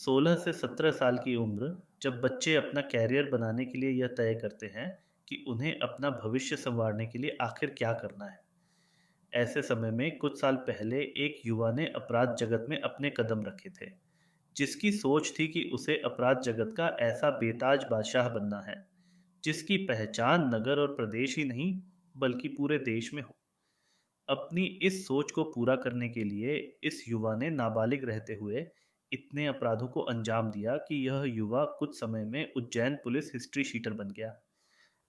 16 से 17 साल की उम्र जब बच्चे अपना कैरियर बनाने के लिए यह तय करते हैं कि उन्हें अपना भविष्य संवारने के लिए आखिर क्या करना है। ऐसे समय में कुछ साल पहले एक युवा ने अपराध जगत में अपने कदम रखे थे, जिसकी सोच थी कि उसे अपराध जगत का ऐसा बेताज बादशाह बनना है, जिसकी पहचान नगर और प्रदेश ही नहीं, बल्कि पूरे देश में हो। अपनी इस सोच को पूरा करने के लिए इस युवा ने नाबालिग रहते हुए इतने अपराधों को अंजाम दिया कि यह युवा कुछ समय में उज्जैन पुलिस हिस्ट्री शीटर बन गया।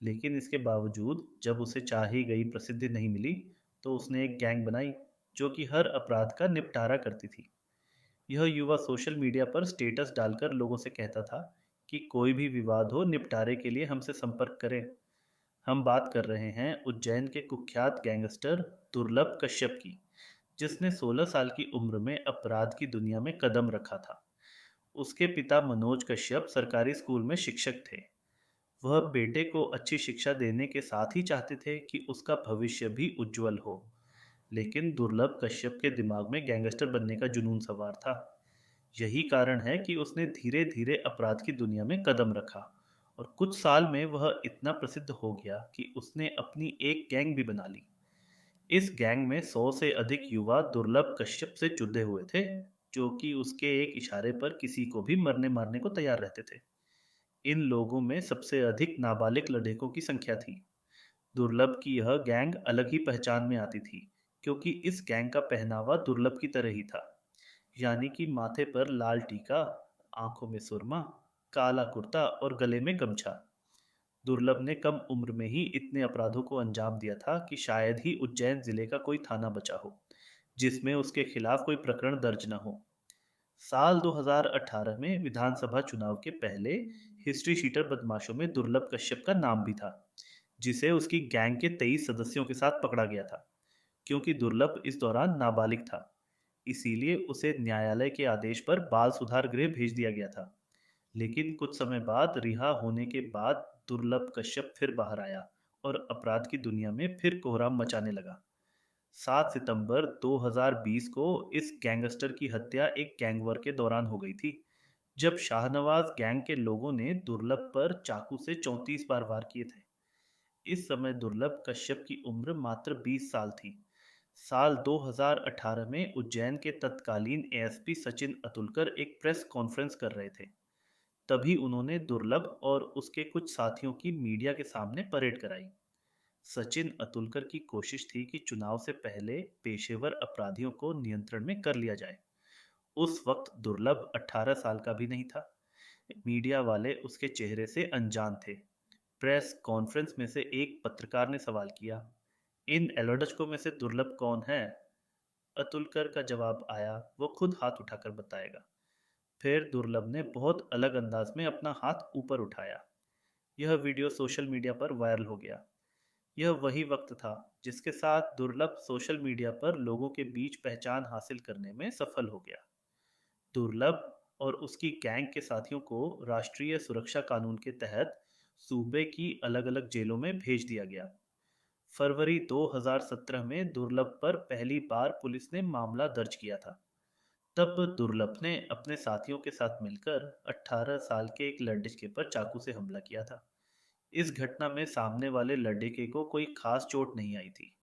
लेकिन इसके बावजूद जब उसे चाही गई प्रसिद्धि नहीं मिली, तो उसने एक गैंग बनाई जो कि हर अपराध का निपटारा करती थी। यह युवा सोशल मीडिया पर स्टेटस डालकर लोगों से कहता था कि कोई भी विवाद हो, निपटारे के लिए हमसे संपर्क करें। हम बात कर रहे हैं उज्जैन के कुख्यात गैंगस्टर दुर्लभ कश्यप की, जिसने 16 साल की उम्र में अपराध की दुनिया में कदम रखा था। उसके पिता मनोज कश्यप सरकारी स्कूल में शिक्षक थे। वह बेटे को अच्छी शिक्षा देने के साथ ही चाहते थे कि उसका भविष्य भी उज्जवल हो। लेकिन दुर्लभ कश्यप के दिमाग में गैंगस्टर बनने का जुनून सवार था। यही कारण है कि उसने धीरे धीरे अपराध की दुनिया में कदम रखा और कुछ साल में वह इतना प्रसिद्ध हो गया कि उसने अपनी एक गैंग भी बना ली। इस गैंग में 100 से अधिक युवा दुर्लभ कश्यप से जुड़े हुए थे, जो कि उसके एक इशारे पर किसी को भी मरने मारने को तैयार रहते थे। इन लोगों में सबसे अधिक नाबालिग लड़कों की संख्या थी। दुर्लभ की यह गैंग अलग ही पहचान में आती थी, क्योंकि इस गैंग का पहनावा दुर्लभ की तरह ही था। यानी कि माथे पर लाल टीका, आंखों में सुरमा, काला कुर्ता और गले में गमछा। दुर्लभ ने कम उम्र में ही इतने अपराधों को अंजाम दिया था कि शायद ही उज्जैन जिले का कोई थाना बचा हो जिसमें उसके खिलाफ कोई प्रकरण दर्ज न हो। साल 2018 में विधानसभा चुनाव के पहले हिस्ट्री शीटर बदमाशों में दुर्लभ कश्यप का नाम भी था, जिसे उसकी गैंग के 23 सदस्यों के साथ पकड़ा गया था। क्योंकि दुर्लभ इस दौरान नाबालिग था, इसीलिए उसे न्यायालय के आदेश पर बाल सुधार गृह भेज दिया गया था। लेकिन कुछ समय बाद रिहा होने के बाद दुर्लभ कश्यप फिर बाहर आया और अपराध की दुनिया में फिर कोहराम मचाने लगा। 7 सितंबर 2020 को इस गैंगस्टर की हत्या एक गैंगवॉर के दौरान हो गई थी, जब शाहनवाज गैंग के लोगों ने दुर्लभ पर चाकू से 34 बार वार किए थे। इस समय दुर्लभ कश्यप की उम्र मात्र 20 साल थी। साल 2018 में उज्जैन के तत्कालीन एएसपी सचिन अतुलकर एक प्रेस कॉन्फ्रेंस कर रहे थे। तभी उन्होंने दुर्लभ और उसके कुछ साथियों की मीडिया के सामने परेड कराई। सचिन अतुलकर की कोशिश थी कि चुनाव से पहले पेशेवर अपराधियों को नियंत्रण में कर लिया जाए। उस वक्त दुर्लभ 18 साल का भी नहीं था। मीडिया वाले उसके चेहरे से अनजान थे। प्रेस कॉन्फ्रेंस में से एक पत्रकार ने सवाल किया, इन एलोडचकों में से दुर्लभ कौन है? अतुलकर का जवाब आया, वो खुद हाथ उठाकर बताएगा। फिर दुर्लभ ने बहुत अलग अंदाज में अपना हाथ ऊपर उठाया। यह वीडियो सोशल मीडिया पर वायरल हो गया। यह वही वक्त था जिसके साथ दुर्लभ सोशल मीडिया पर लोगों के बीच पहचान हासिल करने में सफल हो गया। दुर्लभ और उसकी गैंग के साथियों को राष्ट्रीय सुरक्षा कानून के तहत सूबे की अलग-अलग जेलों में भेज दिया गया। फरवरी 2017 में दुर्लभ पर पहली बार पुलिस ने मामला दर्ज किया था। तब दुर्लभ ने अपने साथियों के साथ मिलकर 18 साल के एक लड़के पर चाकू से हमला किया था। इस घटना में सामने वाले लड़के को कोई खास चोट नहीं आई थी।